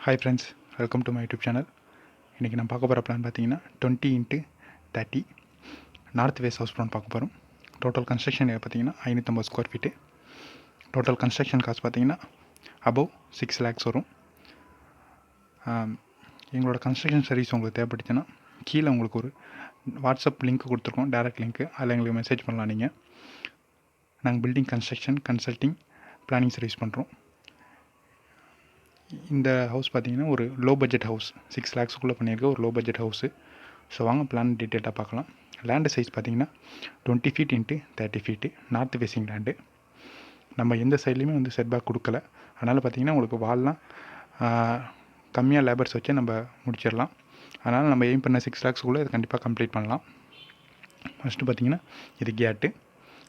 Hi friends, welcome to my YouTube channel. இன்றைக்கி நான் பார்க்க போகிற பிளான் பார்த்தீங்கன்னா 20x30 north waste house plan பார்க்க போகிறோம். டோட்டல் கன்ஸ்ட்ரக்ஷன் பார்த்தீங்கன்னா 550 square feet. Total construction cost பார்த்தீங்கன்னா அபவ் 6 lakhs வரும். எங்களோட கன்ஸ்ட்ரக்ஷன் சர்வீஸ் உங்களுக்கு தேவைப்பட்டுச்சுன்னா கீழே உங்களுக்கு ஒரு வாட்ஸ்அப் லிங்க் கொடுத்துருக்கோம், டேரக்ட் லிங்க்கு. அதில் எங்களுக்கு மெசேஜ் பண்ணலாம். நீங்கள் நாங்கள் building construction consulting planning service பண்ணுறோம். இந்த ஹவுஸ் பார்த்தீங்கன்னா ஒரு லோ பட்ஜெட் ஹவுஸ், 6 lakhsக்குள்ளே பண்ணியிருக்க ஒரு லோ பட்ஜெட் ஹவுஸு. ஸோ வாங்க பிளான் டீட்டெயிலாக பார்க்கலாம். லேண்டு சைஸ் பார்த்தீங்கன்னா 20 feet x 30 feet north facing land. நம்ம எந்த சைட்லேயுமே வந்து செட்பேக் கொடுக்கல. அதனால் பார்த்தீங்கன்னா உங்களுக்கு வால்லாம் கம்மியாக லேபர்ஸ் வச்சு நம்ம முடிச்சிடலாம். அதனால் நம்ம எய்ம் பண்ண 6 lakhsக்குள்ளே இது கண்டிப்பாக கம்ப்ளீட் பண்ணலாம். ஃபஸ்ட்டு பார்த்தீங்கன்னா இது கேட்டு.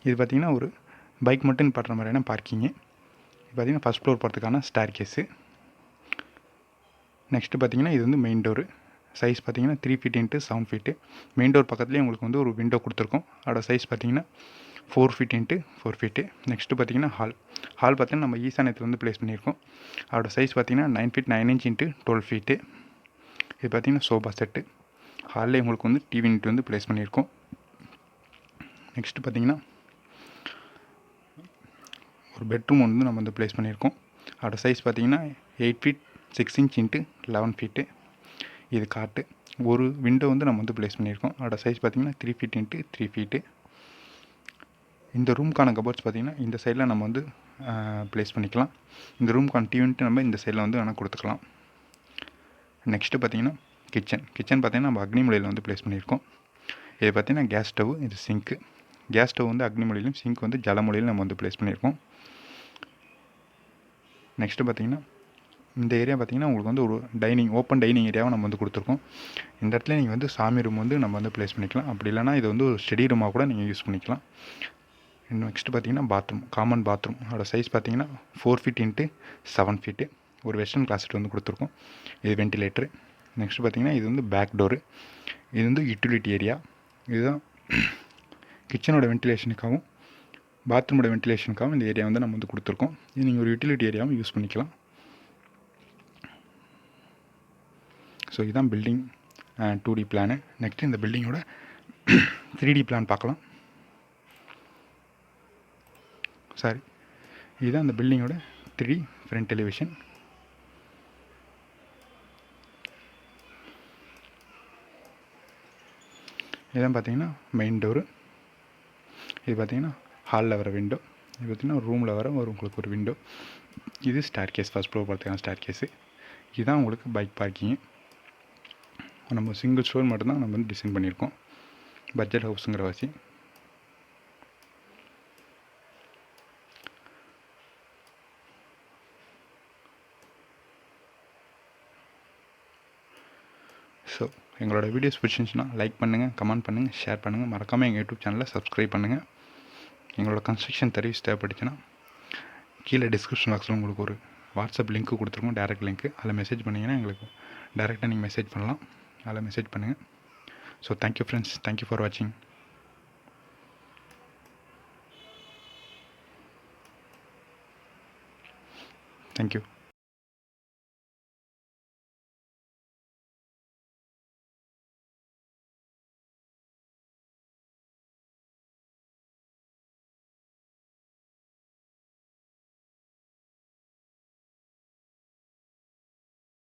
இது பார்த்தீங்கன்னா ஒரு பைக் மட்டும் நிப்பாட்டுற மாதிரியான பார்க்கிங்கு. இது பார்த்தீங்கன்னா ஃபஸ்ட் ஃப்ளோர் போகிறதுக்கான ஸ்டேர் கேஸு. நெக்ஸ்ட்டு பார்த்தீங்கன்னா இது வந்து மெயின் டோரு. சைஸ் பார்த்தீங்கன்னா 3 feet x 7 feet. Main door பக்கத்துலேயே உங்களுக்கு வந்து ஒரு விண்டோ கொடுத்துருக்கோம். அதோட சைஸ் பார்த்தீங்கன்னா 4 feet x 4 feet. நெக்ஸ்ட்டு பார்த்தீங்கன்னா ஹால் பார்த்தீங்கன்னா நம்ம ஈசானியத்தில் வந்து ப்ளேஸ் பண்ணியிருக்கோம். அதோட சைஸ் பார்த்தீங்கன்னா 9 feet 9 inch x 12 feet. இது பார்த்தீங்கன்னா சோஃபா செட்டு. ஹாலில் உங்களுக்கு வந்து டிவி யூனிட் வந்து ப்ளேஸ் பண்ணியிருக்கோம். நெக்ஸ்ட்டு பார்த்தீங்கன்னா ஒரு பெட்ரூம் வந்து நம்ம வந்து ப்ளேஸ் பண்ணியிருக்கோம். அதோட சைஸ் பார்த்தீங்கன்னா 8 feet 6 inch x 11 feet. இது காட்டு. ஒரு விண்டோ வந்து நம்ம வந்து ப்ளேஸ் பண்ணியிருக்கோம். அதோட சைஸ் பார்த்தீங்கன்னா 3 feet x 3 feet. இந்த ரூம்க்கான கபோர்ட்ஸ் பார்த்தீங்கன்னா இந்த சைடில் நம்ம வந்து ப்ளேஸ் பண்ணிக்கலாம். இந்த ரூம்க்கான டிவி யூனிட் நம்ம இந்த சைடில் வந்து வேணால் கொடுத்துக்கலாம். நெக்ஸ்ட்டு பார்த்தீங்கன்னா கிச்சன் பார்த்தீங்கன்னா நம்ம அக்னிமலையில் வந்து ப்ளேஸ் பண்ணியிருக்கோம். இது பார்த்தீங்கன்னா கேஸ் ஸ்டவ், இது சிங்க்கு. கேஸ் ஸ்டவ் வந்து அக்னிமலையிலும், சிங்க் வந்து ஜலமொழியிலும் நம்ம வந்து ப்ளேஸ் பண்ணியிருக்கோம். நெக்ஸ்ட்டு பார்த்தீங்கன்னா இந்த ஏரியா பார்த்தீங்கன்னா உங்களுக்கு வந்து ஒரு ஓப்பன் டைனிங் ஏரியாவை நம்ம வந்து கொடுத்துருக்கோம். இந்த இடத்துல நீங்கள் வந்து சாமி ரூம் வந்து நம்ம வந்து ப்ளேஸ் பண்ணிக்கலாம். அப்படி இல்லைனா இது வந்து ஒரு ஸ்டடி ரூமாக கூட நீங்கள் யூஸ் பண்ணிக்கலாம். நெக்ஸ்ட்டு பார்த்தீங்கன்னா பாத்ரூம், காமன் பாத்ரூம். அதோட சைஸ் பார்த்தீங்கன்னா 4 feet x 7 feet. ஒரு வெஸ்டர்ன் கிளாஸ்ட் வந்து கொடுத்துருக்கோம். இது வென்டிலேட்டரு. நெக்ஸ்ட்டு பார்த்தீங்கன்னா இது வந்து பேக் டோரு. இது வந்து யூட்டிலிட்டி ஏரியா. இதுதான் கிச்சனோட வென்டிலேஷனுக்காகவும் பாத்ரூமோட வென்டிலேஷனுக்காகவும் இந்த ஏரியா வந்து நம்ம வந்து கொடுத்துருக்கோம். இது நீங்கள் ஒரு யூட்டிலிட்டி ஏரியாவும் யூஸ் பண்ணிக்கலாம். ஸோ இதுதான் பில்டிங் 2D பிளானு. நெக்ஸ்ட்டு இந்த பில்டிங்கோட 3D பிளான் பார்க்கலாம். இதுதான் இந்த பில்டிங்கோட 3D ஃப்ரண்ட் டெலிவிஷன். இதுதான் பார்த்தீங்கன்னா மெயின் டோரு. இது பார்த்தீங்கன்னா ஹாலில் வர விண்டோ. இது பார்த்தீங்கன்னா ரூமில் வர உங்களுக்கு ஒரு விண்டோ. இது ஸ்டேர் கேஸ், ஃபஸ்ட் ஃப்ளோர் பார்த்துக்கலாம் ஸ்டேர் கேஸு. இதுதான் உங்களுக்கு பைக் பார்க்கிங்கு. நம்ம சிங்கிள் ஸ்டோர் மட்டும்தான் நம்ம வந்து டிசைன் பண்ணியிருக்கோம். பட்ஜெட் ஹவுஸுங்கிற வாசி. ஸோ எங்களோட வீடியோஸ் பிடிச்சிருந்துச்சுன்னா லைக் பண்ணுங்கள், கமெண்ட் பண்ணுங்கள், ஷேர் பண்ணுங்கள். மறக்காமல் எங்கள் யூடியூப் சேனலை சப்ஸ்கிரைப் பண்ணுங்கள். எங்களோட கன்ஸ்ட்ரக்ஷன் சர்வீஸ் தேவைப்பட்டுச்சுன்னா கீழே டிஸ்கிரிப்ஷன் பாக்ஸில் உங்களுக்கு ஒரு வாட்ஸ்அப் லிங்க்கு கொடுத்துருக்கோம், டேரக்ட் லிங்க்கு. அதில் மெசேஜ் பண்ணிங்கன்னா எங்களுக்கு டேரெக்டாக நீங்கள் மெசேஜ் பண்ணலாம். அதில் மெசேஜ் பண்ணுங்கள். So thank you friends, thank you for வாட்சிங். தேங்க்யூ.